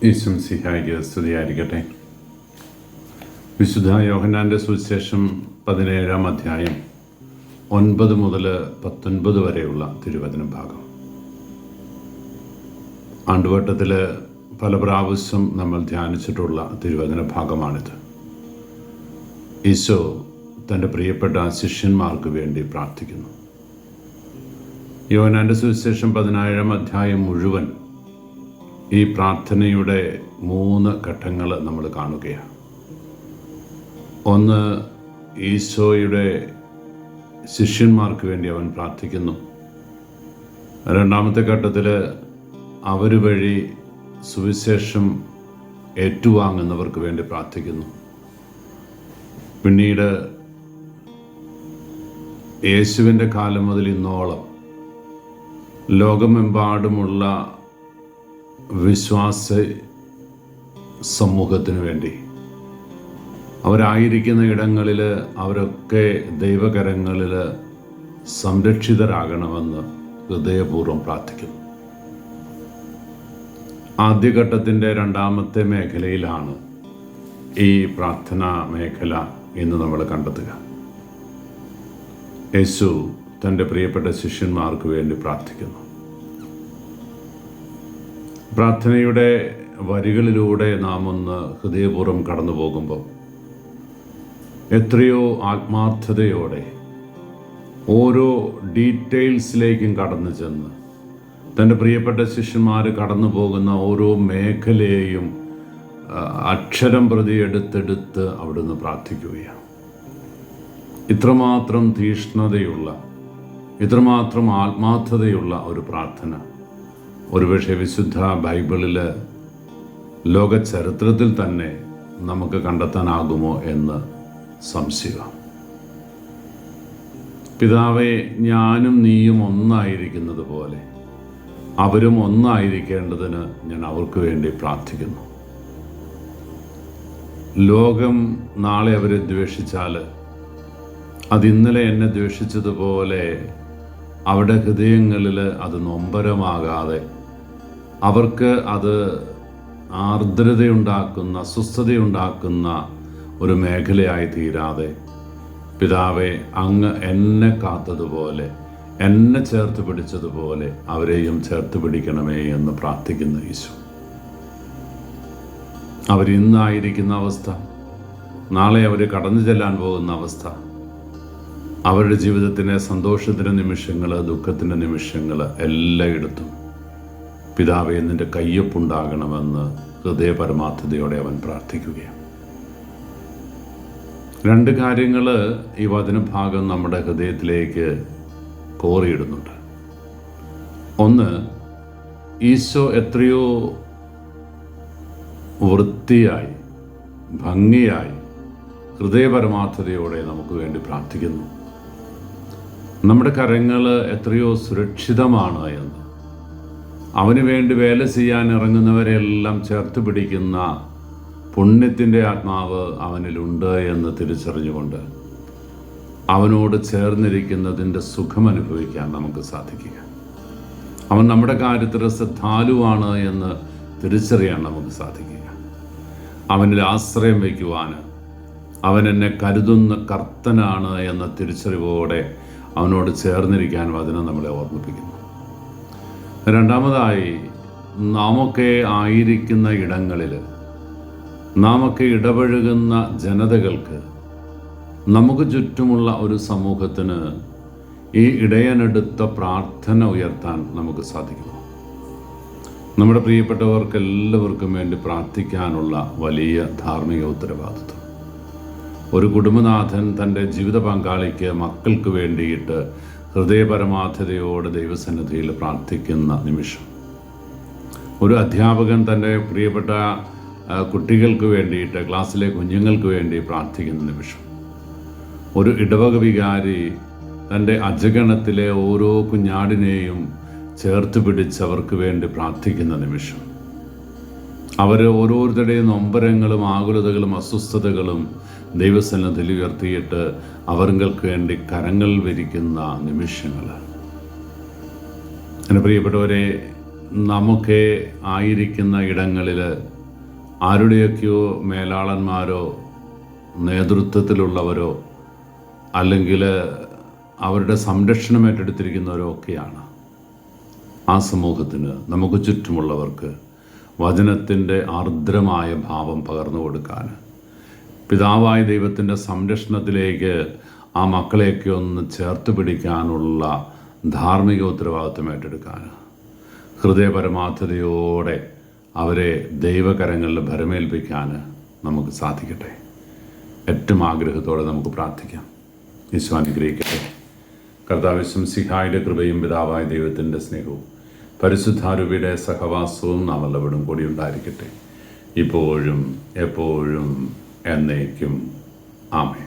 ഈശോമിശിഹായ്ക്ക് സ്തുതിയായിരിക്കട്ടെ. വിശുദ്ധ യോഹന്നാൻ്റെ സുവിശേഷം 17-ാം അധ്യായം 9 മുതൽ 19 വരെയുള്ള തിരുവചന ഭാഗം. ആണ്ടുവട്ടത്തിൽ പല പ്രാവശ്യം നമ്മൾ ധ്യാനിച്ചിട്ടുള്ള തിരുവചന ഭാഗമാണിത്. ഈശോ തൻ്റെ പ്രിയപ്പെട്ട ശിഷ്യന്മാർക്ക് വേണ്ടി പ്രാർത്ഥിക്കുന്നു. യോഹന്നാൻ്റെ സുവിശേഷം 17-ാം അധ്യായം മുഴുവൻ ഈ പ്രാർത്ഥനയുടെ 3 ഘട്ടങ്ങൾ നമ്മൾ കാണുകയാണ്. ഒന്ന്, ഈശോയുടെ ശിഷ്യന്മാർക്ക് വേണ്ടി അവൻ പ്രാർത്ഥിക്കുന്നു. രണ്ടാമത്തെ ഘട്ടത്തിൽ അവർ വഴി സുവിശേഷം ഏറ്റുവാങ്ങുന്നവർക്ക് വേണ്ടി പ്രാർത്ഥിക്കുന്നു. പിന്നീട് യേശുവിൻ്റെ കാലം മുതൽ ഇന്നോളം ലോകമെമ്പാടുമുള്ള വിശ്വാസ സമൂഹത്തിനു വേണ്ടി അവരായിരിക്കുന്ന ഇടങ്ങളിൽ അവരൊക്കെ ദൈവകരങ്ങളിൽ സംരക്ഷിതരാകണമെന്ന് ഹൃദയപൂർവ്വം പ്രാർത്ഥിക്കുന്നു. ആദ്യഘട്ടത്തിൻ്റെ 2ാമത്തെ മേഖലയിലാണ് ഈ പ്രാർത്ഥനാ മേഖല ഇന്ന് നമ്മൾ കണ്ടെത്തുക. യേശു തൻ്റെ പ്രിയപ്പെട്ട ശിഷ്യന്മാർക്ക് വേണ്ടി പ്രാർത്ഥിക്കുന്നു. പ്രാർത്ഥനയുടെ വരികളിലൂടെ നാം ഒന്ന് ഹൃദയപൂർവ്വം കടന്നു പോകുമ്പോൾ എത്രയോ ആത്മാർത്ഥതയോടെ ഓരോ ഡീറ്റെയിൽസിലേക്കും കടന്നു ചെന്ന് തൻ്റെ പ്രിയപ്പെട്ട ശിഷ്യന്മാർ കടന്നു പോകുന്ന ഓരോ മേഖലയെയും അക്ഷരം പ്രതി എടുത്തെടുത്ത് അവിടുന്ന് പ്രാർത്ഥിക്കുകയാണ്. ഇത്രമാത്രം തീഷ്ണതയുള്ള, ഇത്രമാത്രം ആത്മാർത്ഥതയുള്ള ഒരു പ്രാർത്ഥന ഒരുപക്ഷെ വിശുദ്ധ ബൈബിളിൽ ലോക ചരിത്രത്തിൽ തന്നെ നമുക്ക് കണ്ടെത്താനാകുമോ എന്ന് സംശയം. പിതാവേ, ഞാനും നീയും ഒന്നായിരിക്കുന്നത് പോലെ അവരും ഒന്നായിരിക്കേണ്ടതിന് ഞാൻ അവർക്ക് വേണ്ടി പ്രാർത്ഥിക്കുന്നു. ലോകം നാളെ അവരെ ദ്വേഷിച്ചാൽ അതിന്നലെ എന്നെ ദ്വേഷിച്ചതുപോലെ അവരുടെ ഹൃദയങ്ങളിൽ അത് നൊമ്പരമാകാതെ, അവർക്ക് അത് ആർദ്രതയുണ്ടാക്കുന്ന, അസ്വസ്ഥതയുണ്ടാക്കുന്ന ഒരു മേഖലയായി തീരാതെ, പിതാവേ, അങ്ങ് എന്നെ കാത്തതുപോലെ, എന്നെ ചേർത്ത് പിടിച്ചതുപോലെ അവരെയും ചേർത്ത് പിടിക്കണമേ എന്ന് പ്രാർത്ഥിക്കുന്ന ഈശോ. അവരിന്നായിരിക്കുന്ന അവസ്ഥ, നാളെ അവർ കടന്നു ചെല്ലാൻ പോകുന്ന അവസ്ഥ, അവരുടെ ജീവിതത്തിൻ്റെ സന്തോഷത്തിൻ്റെ നിമിഷങ്ങൾ, ദുഃഖത്തിൻ്റെ നിമിഷങ്ങൾ എല്ലായിടത്തും പിതാവേ നിൻ്റെ കയ്യൊപ്പുണ്ടാകണമെന്ന് ഹൃദയപരമാർത്ഥതയോടെ അവൻ പ്രാർത്ഥിക്കുകയാണ്. 2 കാര്യങ്ങൾ ഈ വചനഭാഗം നമ്മുടെ ഹൃദയത്തിലേക്ക് കോറിയിടുന്നുണ്ട്. ഒന്ന്, ഈശോ എത്രയോ വൃത്തിയായി, ഭംഗിയായി, ഹൃദയപരമാർത്ഥതയോടെ നമുക്ക് വേണ്ടി പ്രാർത്ഥിക്കുന്നു. നമ്മുടെ കരങ്ങൾ എത്രയോ സുരക്ഷിതമാണ് എന്ന്, അവന് വേണ്ടി വേല ചെയ്യാൻ ഇറങ്ങുന്നവരെല്ലാം ചേർത്ത് പിടിക്കുന്ന പുണ്യത്തിൻ്റെ ആത്മാവ് അവനിലുണ്ട് എന്ന് തിരിച്ചറിഞ്ഞുകൊണ്ട് അവനോട് ചേർന്നിരിക്കുന്നതിൻ്റെ സുഖം അനുഭവിക്കാൻ നമുക്ക് സാധിക്കുക. അവൻ നമ്മുടെ കാര്യത്തിൽ ശ്രദ്ധാലുവാണ് എന്ന് തിരിച്ചറിയാൻ നമുക്ക് സാധിക്കുക. അവനിൽ ആശ്രയം വയ്ക്കുവാൻ, അവൻ എന്നെ കരുതുന്ന കർത്തനാണ് എന്ന തിരിച്ചറിവോടെ അവനോട് ചേർന്നിരിക്കാൻ വചനം നമ്മളെ ഓർമ്മിപ്പിക്കുന്നു. രണ്ടാമതായി, നാമൊക്കെ ആയിരിക്കുന്ന ഇടങ്ങളിൽ, നാമൊക്കെ ഇടപഴകുന്ന ജനതകൾക്ക്, നമുക്ക് ചുറ്റുമുള്ള ഒരു സമൂഹത്തിന് ഈ ഇടയനെടുത്ത പ്രാർത്ഥന ഉയർത്താൻ നമുക്ക് സാധിക്കുമോ? നമ്മുടെ പ്രിയപ്പെട്ടവർക്ക് എല്ലാവർക്കും വേണ്ടി പ്രാർത്ഥിക്കാനുള്ള വലിയ ധാർമ്മിക ഉത്തരവാദിത്വം. ഒരു കുടുംബനാഥൻ തൻ്റെ ജീവിത പങ്കാളിക്ക്, മക്കൾക്ക് വേണ്ടിയിട്ട് ഹൃദയപരമാർത്ഥതയോടെ ദൈവസന്നിധിയിൽ പ്രാർത്ഥിക്കുന്ന നിമിഷം. ഒരു അധ്യാപകൻ തൻ്റെ പ്രിയപ്പെട്ട കുട്ടികൾക്ക് വേണ്ടിയിട്ട്, ക്ലാസ്സിലെ കുഞ്ഞുങ്ങൾക്ക് വേണ്ടി പ്രാർത്ഥിക്കുന്ന നിമിഷം. ഒരു ഇടവക വികാരി തൻ്റെ അജഗണത്തിലെ ഓരോ കുഞ്ഞാടിനെയും ചേർത്ത് പിടിച്ചവർക്ക് വേണ്ടി പ്രാർത്ഥിക്കുന്ന നിമിഷം. അവർ ഓരോരുത്തരുടെയും നൊമ്പരങ്ങളും ആകുലതകളും അസ്വസ്ഥതകളും ദൈവസന്നിധിയിൽ ഉയർത്തിയിട്ട് അവർക്ക് വേണ്ടി കരങ്ങൾ വിരിക്കുന്ന നിമിഷങ്ങൾ. എൻ്റെ പ്രിയപ്പെട്ടവരെ, നമുക്ക് ആയിരിക്കുന്ന ഇടങ്ങളിൽ ആരുടെയൊക്കെയോ മേലാളന്മാരോ നേതൃത്വത്തിലുള്ളവരോ അല്ലെങ്കിൽ അവരുടെ സംരക്ഷണം ഏറ്റെടുത്തിരിക്കുന്നവരോ ഒക്കെയാണ്. ആ സമൂഹത്തിന്, നമുക്ക് ചുറ്റുമുള്ളവർക്ക് വചനത്തിൻ്റെ ആർദ്രമായ ഭാവം പകർന്നു കൊടുക്കാൻ, പിതാവായ ദൈവത്തിൻ്റെ സംരക്ഷണത്തിലേക്ക് ആ മക്കളെയൊക്കെ ഒന്ന് ചേർത്ത് പിടിക്കാനുള്ള ധാർമ്മിക ഉത്തരവാദിത്വം ഏറ്റെടുക്കാൻ, ഹൃദയപരമാർത്ഥതയോടെ അവരെ ദൈവകരങ്ങളിൽ ഭരമേൽപ്പിക്കാൻ നമുക്ക് സാധിക്കട്ടെ. ഏറ്റവും ആഗ്രഹത്തോടെ നമുക്ക് പ്രാർത്ഥിക്കാം. ഈശോ അനുഗ്രഹിക്കട്ടെ. കർത്താവ് ശംസിഹായുടെ കൃപയും പിതാവായ ദൈവത്തിൻ്റെ സ്നേഹവും പരിശുദ്ധാരൂപിയുടെ സഹവാസവും നാം എല്ലാവരും കൂടി ഉണ്ടായിരിക്കട്ടെ, ഇപ്പോഴും എപ്പോഴും എന്നേക്കും. ആമേൻ.